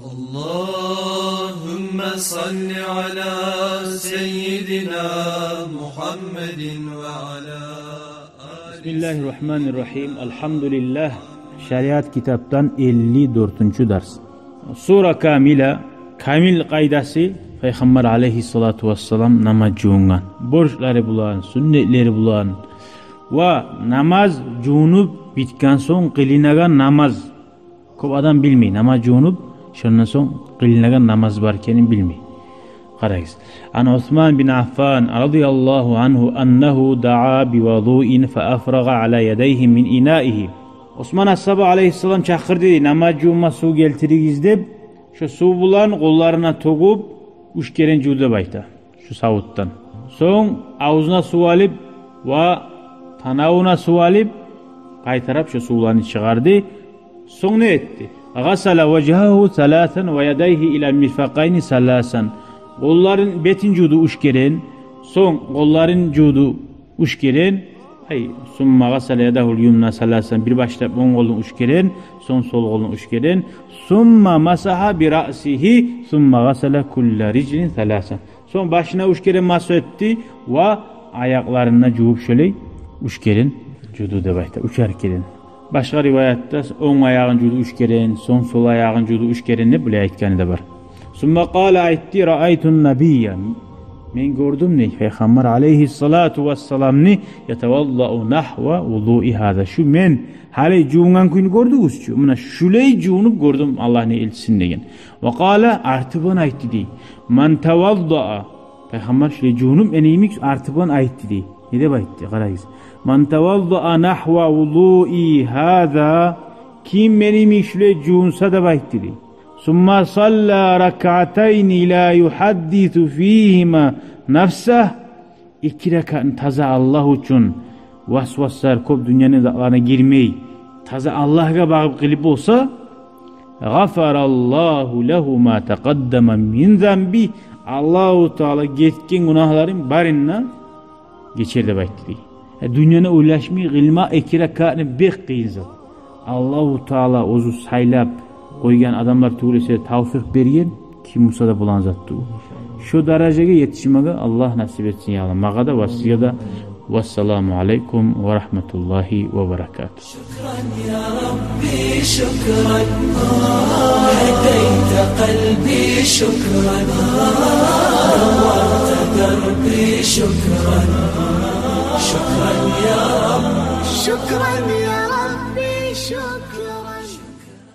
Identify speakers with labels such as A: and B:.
A: اللهم صل على سيدنا محمد وعلى
B: Bismillahirrahmanirrahim. Elhamdülillah. Şeriat kitaptan 54. ders. Sura Kamila, Kamil kaydası Peygamber aleyhissalatu vesselam namaz cungan. Borçları bulan, sünnetleri bulan ve namaz cunup bitken son kılinagan namaz. Көп adam bilmeyin. Namaz cunup şundan son kılinagan namaz varkenin bilmeyin. Qarayız. An Osman bin Affan radıyallahu anhu annahu da'a bi vudu'in fa afraga ala yadayhi min ina'ihi. Osman As-Sabah aleyhisselam çakırdı, namaz cuma su keltirigiz dep, şu su bulan kollarına togup üç kere juda bayta, şu savuttan. Soň ağzına su alıp ve tanağına su alıp qaytarap şu sularını çıkardı. Soň ne etti? Gasala vejhahu salasan ve yadayhi ila mirfaqayni salasan. Kolların betin judu üç kere, soň kolların judu üç kere. Summa gasala yadahul yumna salasan, bir başta on kolun üç kere, son sol kolun üç kere. Summa masaha bi ra'sihi, summa gasala kulla riclin salasan. Son başına üç kere masa etti ve ayaklarına juup şöyle üç kere judu debayta, üçer kere. Başka rivayatta on ayağın judu üç kere, son sol ayağın judu üç kere ne bile aytgany da bar. Summa qala aytti ra'aytun nabiyya. Men gördüm ne? Peygamber aleyhissalatu vesselam ne? Yetevalla'u nahva vudu'i hada. Şu men hali cuğungan kuyunu gördünüz şu. Mına şuley cuğunup gördüm Allah ne elçisin degen. Ve qala artıban aytti dey. Man tevalla'a. Peygamber şuley cuğunup eneyimik artıban aytti dey. Ne de aytti? Qarayız. Man tevalla'a nahva vudu'i hada. Kim eneyimik şuley cuğunsa da aytti dey. Summa salla rak'atayn la yuhaddithu fihima nafsah. İki rekat taza Allah için vasvaslar kop dünyanın dağlarına girmeyi taza Allah'a bağıp kılıp olsa gafarallahu lehu ma taqaddama min zambi. Allahu Teala geçken günahların barınna geçer de baytdi. Dünyana ulaşmayı gılma iki rekatını bek kıyınzat. Allahu Teala ozu saylap koygan adamlar tuğlese tavfik bergen kim Musa'da bulan zattı. Şu dereceye yetişmege Allah nasip etsin ya Allah. Mağada vasiyada vesselamu aleykum ve rahmetullahi ve berekatuhu.
A: شكرا يا ربي شكرا هديت قلبي شكرا نورت دربي شكرا شكرا يا رب
C: شكرا يا